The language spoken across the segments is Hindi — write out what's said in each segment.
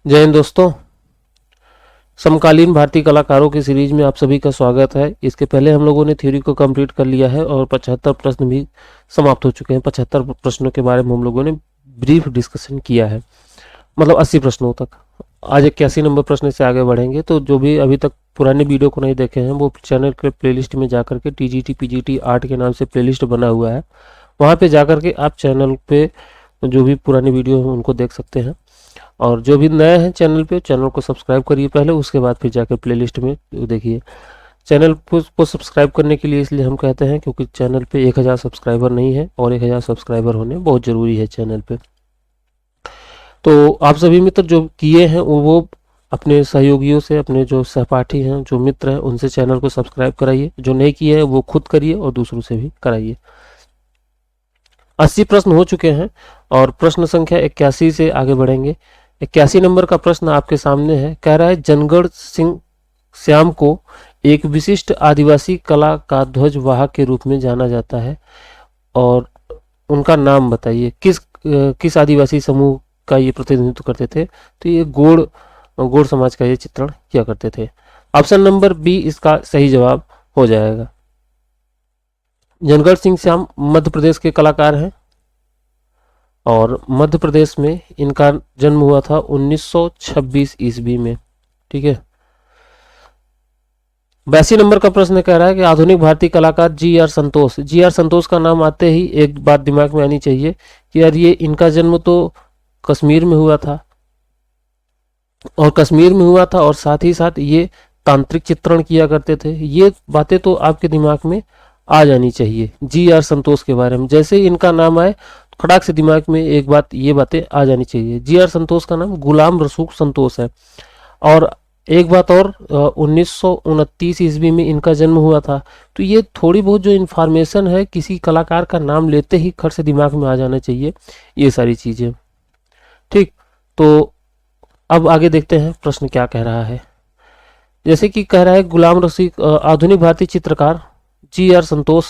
जय हिंद दोस्तों। समकालीन भारतीय कलाकारों की सीरीज में आप सभी का स्वागत है। इसके पहले हम लोगों ने थ्योरी को कंप्लीट कर लिया है और 75 प्रश्न भी समाप्त हो चुके हैं। 75 प्रश्नों के बारे में हम लोगों ने ब्रीफ डिस्कशन किया है, मतलब 80 प्रश्नों तक। आज 81 नंबर प्रश्न से आगे बढ़ेंगे। तो जो भी अभी तक पुराने वीडियो को नहीं देखे हैं वो चैनल के प्लेलिस्ट में जाकर के टीजीटी पीजीटी आर्ट के नाम से प्लेलिस्ट बना हुआ है, वहाँ पे जाकर के आप चैनल पे जो भी पुराने वीडियो हैं उनको देख सकते हैं। और जो भी नए हैं चैनल पे, चैनल को सब्सक्राइब करिए पहले, उसके बाद फिर जाकर प्लेलिस्ट में देखिए। चैनल को सब्सक्राइब करने के लिए इसलिए हम कहते हैं क्योंकि चैनल पे 1000 सब्सक्राइबर नहीं है और 1000 सब्सक्राइबर होने बहुत ज़रूरी है चैनल पे। तो आप सभी मित्र जो किए हैं वो अपने सहयोगियों से, अपने जो सहपाठी हैं, जो मित्र हैं, उनसे चैनल को सब्सक्राइब कराइए। जो नहीं किए हैं वो खुद करिए और दूसरों से भी कराइए। 80 प्रश्न हो चुके हैं और प्रश्न संख्या 81 से आगे बढ़ेंगे। 81 नंबर का प्रश्न आपके सामने है। कह रहा है जनगढ़ सिंह श्याम को एक विशिष्ट आदिवासी कला का ध्वज वाहक के रूप में जाना जाता है और उनका नाम बताइए। किस आदिवासी समूह का ये प्रतिनिधित्व करते थे? तो ये गोड़ समाज का ये चित्रण किया करते थे। ऑप्शन नंबर बी इसका सही जवाब हो जाएगा। जनगढ़ सिंह श्याम मध्य प्रदेश के कलाकार हैं और मध्य प्रदेश में इनका जन्म हुआ था 1926 ईस्वी में। ठीक है। 82 नंबर का प्रश्न कह रहा है कि आधुनिक भारतीय कलाकार जी.आर. संतोष। जी.आर. संतोष का नाम आते ही एक बात दिमाग में आनी चाहिए कि यार ये इनका जन्म तो कश्मीर में हुआ था और साथ ही साथ ये तांत्रिक चित्रण किया करते थे। ये बातें तो आपके दिमाग में आ जानी चाहिए जी.आर. संतोष के बारे में। जैसे ही इनका नाम आए खड़ाक से दिमाग में एक बात, ये बातें आ जानी चाहिए। जी.आर. संतोष का नाम गुलाम रसूख संतोष है। और एक बात और, 1929 ईस्वी में इनका जन्म हुआ था। तो ये थोड़ी बहुत जो इन्फॉर्मेशन है किसी कलाकार का नाम लेते ही खट से दिमाग में आ जाना चाहिए ये सारी चीज़ें। ठीक, तो अब आगे देखते हैं प्रश्न क्या कह रहा है। जैसे कि कह रहा है गुलाम रसूख आधुनिक भारतीय चित्रकार जी.आर. संतोष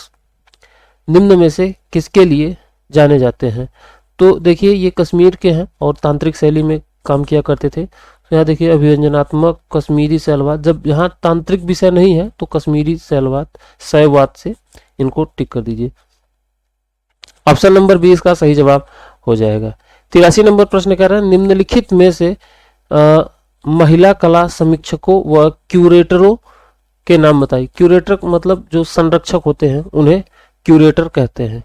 निम्न में से किसके लिए जाने जाते हैं? तो देखिए ये कश्मीर के हैं और तांत्रिक शैली में काम किया करते थे। तो यहाँ देखिए अभिव्यंजनात्मक कश्मीरी शैलवाद, जब यहाँ तांत्रिक विषय नहीं है तो कश्मीरी शैववाद से इनको टिक कर दीजिए। ऑप्शन नंबर बी इसका सही जवाब हो जाएगा। 83 नंबर प्रश्न कह रहा है निम्नलिखित में से महिला कला समीक्षकों व क्यूरेटरों के नाम बताइए। क्यूरेटर मतलब जो संरक्षक होते हैं उन्हें क्यूरेटर कहते हैं।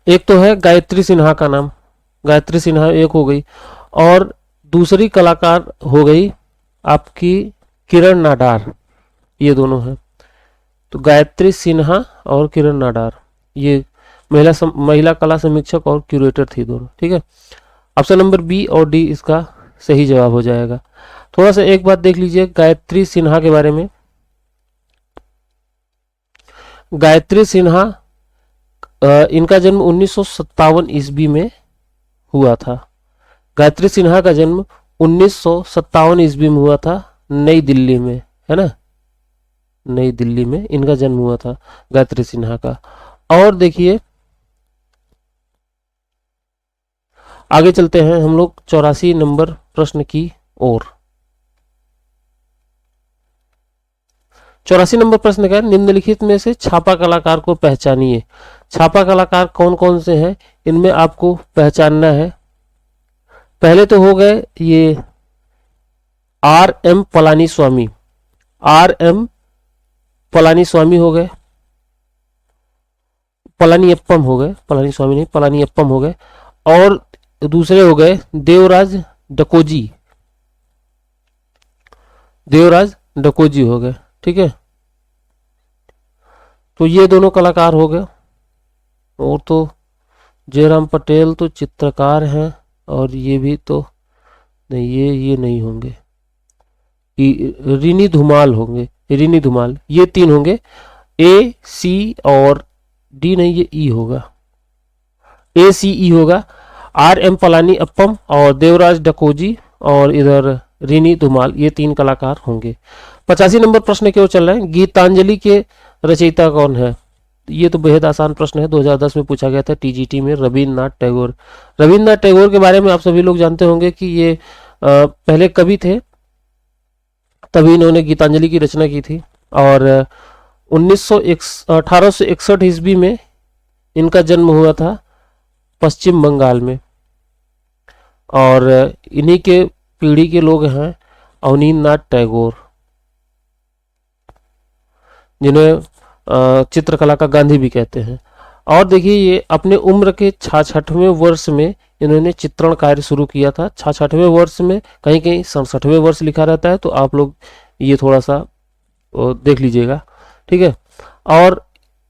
एक तो है गायत्री सिन्हा का नाम, गायत्री सिन्हा एक हो गई, और दूसरी कलाकार हो गई आपकी किरण नाडार, ये दोनों हैं। तो गायत्री सिन्हा और किरण नाडार ये महिला कला समीक्षक और क्यूरेटर थी दोनों। ठीक है। ऑप्शन नंबर बी और डी इसका सही जवाब हो जाएगा। थोड़ा सा एक बात देख लीजिए गायत्री सिन्हा के बारे में। गायत्री सिन्हा इनका जन्म 1957 ईस्वी में हुआ था। गायत्री सिन्हा का जन्म 1957 ईस्वी में हुआ था, नई दिल्ली में, है ना, नई दिल्ली में इनका जन्म हुआ था गायत्री सिन्हा का। और देखिए आगे चलते हैं हम लोग 84 नंबर प्रश्न की ओर। 84 नंबर प्रश्न का निम्नलिखित में से छापा कलाकार को पहचानिए। छापा कलाकार कौन कौन से हैं इनमें आपको पहचानना है। पहले तो हो गए ये R.M. पलानी स्वामी, R.M. पलानी स्वामी हो गए, पलानीयप्पम हो गए, पलानी स्वामी नहीं पलानीयप्पम हो गए। और दूसरे हो गए देवराज डकोजी, देवराज डकोजी हो गए। ठीक है। तो ये दोनों कलाकार हो गए। और तो जयराम पटेल तो चित्रकार हैं और ये भी तो नहीं, ये नहीं होंगे, रीनी धुमाल होंगे, रीनी धुमाल, ये तीन होंगे। ए सी और डी नहीं, ये ई होगा, ए सी ई होगा। R.M. पलानी अप्पम और देवराज डकोजी और इधर रीनी धुमाल, ये तीन कलाकार होंगे। 85 नंबर प्रश्न की ओर चल रहे हैं। गीतांजलि के रचयिता कौन है? ये तो बेहद आसान प्रश्न है, 2010 में पूछा गया था टीजीटी में। रविन्द्रनाथ टैगोर। रविन्द्रनाथ टैगोर के बारे में आप सभी लोग जानते होंगे कि ये पहले कवि थे, तभी इन्होंने गीतांजलि की रचना की थी। और 1861 ईस्वी में इनका जन्म हुआ था पश्चिम बंगाल में। और इन्हीं के पीढ़ी के लोग हैं अवनींद्रनाथ टैगोर, जिन्हें चित्रकला का गांधी भी कहते हैं। और देखिए, ये अपने उम्र के 66वें वर्ष में इन्होंने चित्रण कार्य शुरू किया था। 66वें वर्ष में, कहीं कहीं 67वें वर्ष लिखा रहता है, तो आप लोग ये थोड़ा सा देख लीजिएगा, ठीक है। और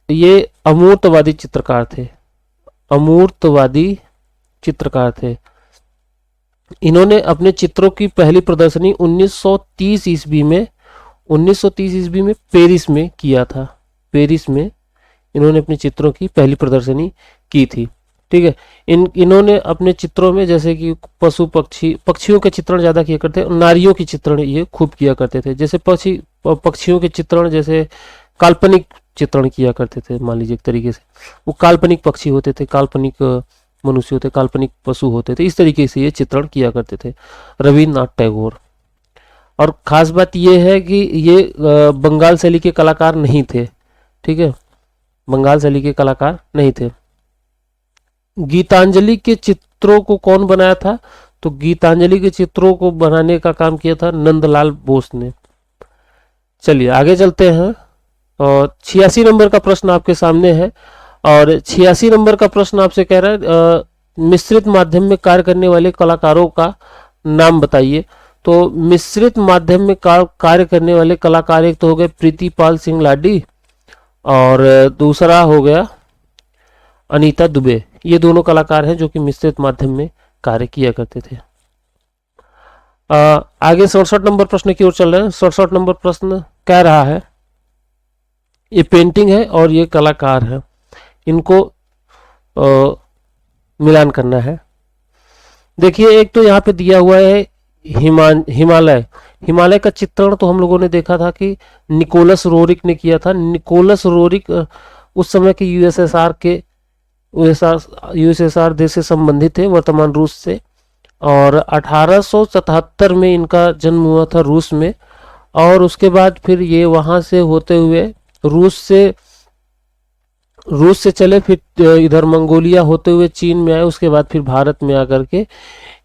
ये अमूर्तवादी चित्रकार थे, अमूर्तवादी चित्रकार थे। इन्होंने अपने चित्रों की पहली प्रदर्शनी 1930 ईस्वी में पेरिस में किया था। पेरिस में इन्होंने अपने चित्रों की पहली प्रदर्शनी की थी, ठीक है। इन्होंने अपने चित्रों में जैसे कि पशु पक्षियों के चित्रण ज़्यादा किया करते, नारियों की चित्रण ये खूब किया करते थे। जैसे पक्षियों के चित्रण, जैसे काल्पनिक चित्रण किया करते थे। मान लीजिए एक तरीके से वो काल्पनिक पक्षी होते थे, काल्पनिक मनुष्य होते, काल्पनिक पशु होते थे, इस तरीके से ये चित्रण किया करते थे रविन्द्रनाथ टैगोर। और ख़ास बात ये है कि ये बंगाल शैली के कलाकार नहीं थे, ठीक है, बंगाल शैली के कलाकार नहीं थे। गीतांजलि के चित्रों को कौन बनाया था? तो गीतांजलि के चित्रों को बनाने का काम किया था नंदलाल बोस ने। चलिए आगे चलते हैं। और 86 नंबर का प्रश्न आपके सामने है। और 86 नंबर का प्रश्न आपसे कह रहा है मिश्रित माध्यम में कार्य करने वाले कलाकारों का नाम बताइए। तो मिश्रित माध्यम में कार्य करने वाले कलाकार एक तो हो गए प्रीतिपाल सिंह लाडी, और दूसरा हो गया अनीता दुबे। ये दोनों कलाकार हैं जो कि मिश्रित माध्यम में कार्य किया करते थे। आगे 67 नंबर प्रश्न की ओर चल रहे हैं। 67 नंबर प्रश्न कह रहा है, ये पेंटिंग है और ये कलाकार है, इनको मिलान करना है। देखिए, एक तो यहाँ पे दिया हुआ है हिमालय। हिमालय का चित्रण तो हम लोगों ने देखा था कि निकोलस रोरिक ने किया था। निकोलस रोरिक उस समय के यूएसएसआर देश से संबंधित थे, वर्तमान रूस से। और 1877 में इनका जन्म हुआ था रूस में। और उसके बाद फिर ये वहाँ से होते हुए रूस से चले, फिर इधर मंगोलिया होते हुए चीन में आए, उसके बाद फिर भारत में आकर के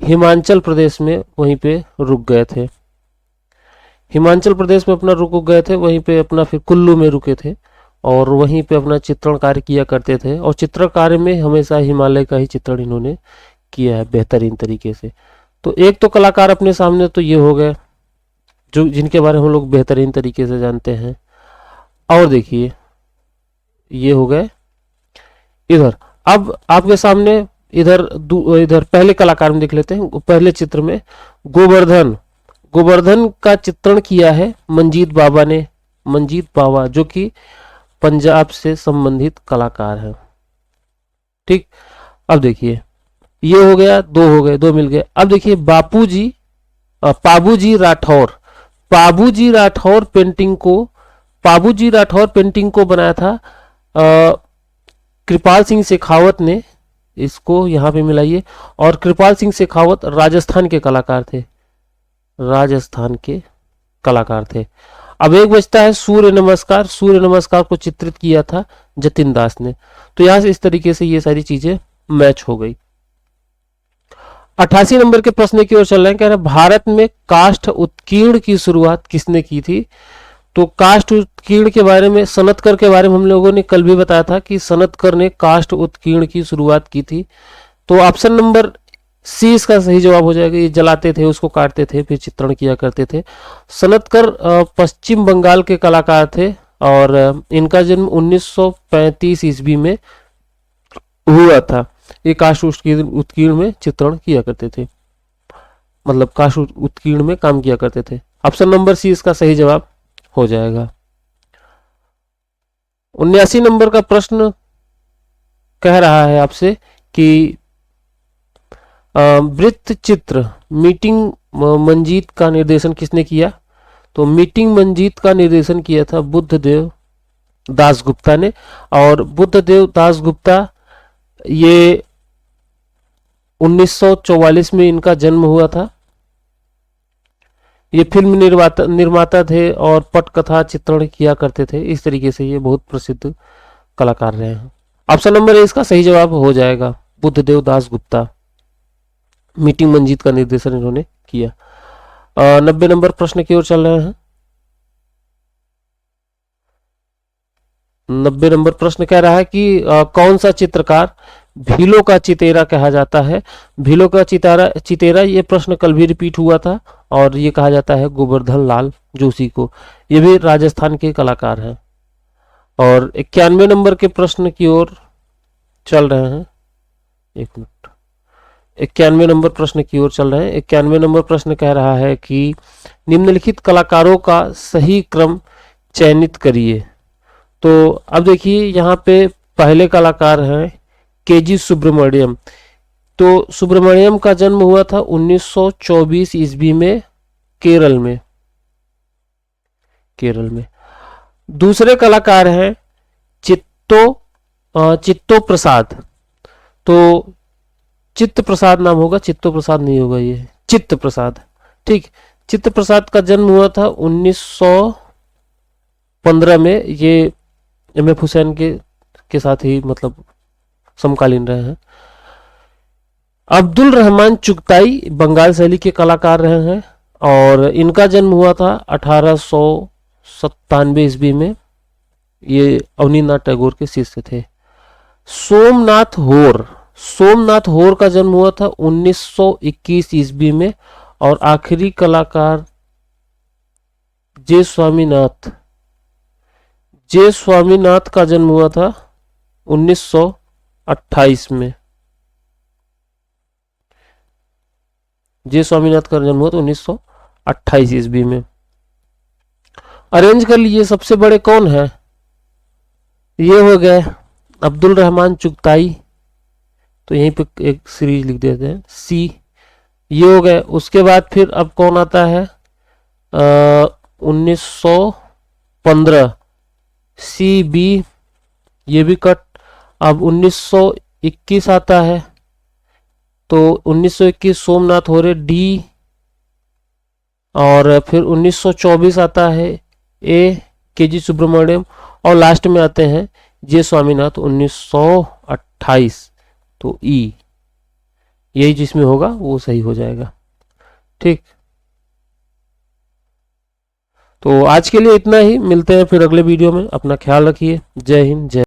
हिमाचल प्रदेश में वहीं पे रुक गए थे। हिमाचल प्रदेश में अपना रुक गए थे, वहीं पे अपना फिर कुल्लू में रुके थे और वहीं पे अपना चित्रण कार्य किया करते थे। और चित्र कार्य में हमेशा हिमालय का ही चित्रण इन्होंने किया है बेहतरीन तरीके से। तो एक तो कलाकार अपने सामने तो ये हो गए जो जिनके बारे में हम लोग बेहतरीन तरीके से जानते हैं। और देखिए, ये हो गए इधर। अब आपके सामने इधर पहले कलाकार में देख लेते हैं। पहले चित्र में गोवर्धन का चित्रण किया है मंजीत बाबा ने। मंजीत बाबा जो कि पंजाब से संबंधित कलाकार है, ठीक। अब देखिए, ये हो गया, दो मिल गए। अब देखिए पाबूजी राठौर पेंटिंग को बनाया था कृपाल सिंह शेखावत ने। इसको यहाँ पे मिलाइए। और कृपाल सिंह शेखावत राजस्थान के कलाकार थे। अब एक बचता है सूर्य नमस्कार को चित्रित किया था जतिन दास ने। तो यहाँ से इस तरीके से ये सारी चीजें मैच हो गई। 88 नंबर के प्रश्न की ओर चल रहे हैं। कह रहे हैं भारत में काष्ठ उत्कीर्ण की शुरुआत किसने की थी? तो काष्ठ उत्कीर्ण के बारे में, सनतकर के बारे में हम लोगों ने कल भी बताया था कि सनतकर ने काष्ठ उत्कीर्ण की शुरुआत की थी। तो ऑप्शन नंबर सी इसका सही जवाब हो जाएगा। ये जलाते थे, उसको काटते थे, फिर चित्रण किया करते थे। सनतकर पश्चिम बंगाल के कलाकार थे और इनका जन्म 1935 ईस्वी में हुआ था। ये काष्ठ उत्कीर्ण में चित्रण किया करते थे, मतलब काष्ठ उत्कीर्ण में काम किया करते थे। ऑप्शन नंबर सी इसका सही जवाब हो जाएगा। 79 नंबर का प्रश्न कह रहा है आपसे कि वृत्त चित्र मीटिंग मंजीत का निर्देशन किसने किया? तो मीटिंग मंजीत का निर्देशन किया था बुद्धदेव दासगुप्ता ने। और बुद्धदेव दासगुप्ता, ये 1944 में इनका जन्म हुआ था। ये फिल्म निर्माता थे और पटकथा चित्रण किया करते थे। इस तरीके से ये बहुत प्रसिद्ध कलाकार रहे हैं। ऑप्शन नंबर ए इसका सही जवाब हो जाएगा, बुद्धदेव दासगुप्ता। मीटिंग मंजीत का निर्देशन इन्होंने किया। 90 नंबर प्रश्न की ओर चल रहे हैं। 90 नंबर प्रश्न कह रहा है कि कौन सा चित्रकार भीलों का चितेरा कहा जाता है। भीलों का चितेरा ये प्रश्न कल भी रिपीट हुआ था और ये कहा जाता है गोवर्धन लाल जोशी को। ये भी राजस्थान के कलाकार हैं। और 91 नंबर के प्रश्न की ओर चल रहे हैं। एक मिनट, 91 नंबर प्रश्न की ओर चल रहे हैं। 91 नंबर प्रश्न कह रहा है कि निम्नलिखित कलाकारों का सही क्रम चयनित करिए। तो अब देखिए यहाँ पे पहले कलाकार हैं केजी सुब्रमण्यम। तो सुब्रमण्यम का जन्म हुआ था 1924 ईस्वी में केरल में। दूसरे कलाकार हैं चित्तो प्रसाद। तो चित्त प्रसाद नाम होगा, चित्तो प्रसाद नहीं होगा, ये चित्त प्रसाद। ठीक, चित्त प्रसाद का जन्म हुआ था 1915 में। ये एम.एफ. हुसैन के साथ ही मतलब समकालीन रहे हैं। अब्दुल रहमान चुगताई बंगाल शैली के कलाकार रहे हैं और इनका जन्म हुआ था 1897 ईस्वी में। ये अवनींद्रनाथ टैगोर के शिष्य थे। सोमनाथ होर का जन्म हुआ था 1921 ईस्वी में। और आखिरी कलाकार जे स्वामीनाथ का जन्म हुआ था 1928 में। जे स्वामीनाथ का जन्म हुआ था 1928 ईस्वी में। अरेंज कर लीजिए सबसे बड़े कौन है। ये हो गए अब्दुल रहमान चुगताई, तो यहीं पे एक सीरीज लिख देते हैं सी। ये हो गए। उसके बाद फिर अब कौन आता है 1915 सी बी, ये भी कट। अब 1921 आता है, तो 1921 सोमनाथ होरे डी। और फिर 1924 आता है ए केजी सुब्रमण्यम। और लास्ट में आते हैं जे स्वामीनाथ 1928, तो ई। यही जिसमें होगा वो सही हो जाएगा। ठीक, तो आज के लिए इतना ही। मिलते हैं फिर अगले वीडियो में। अपना ख्याल रखिए। जय हिंद, जय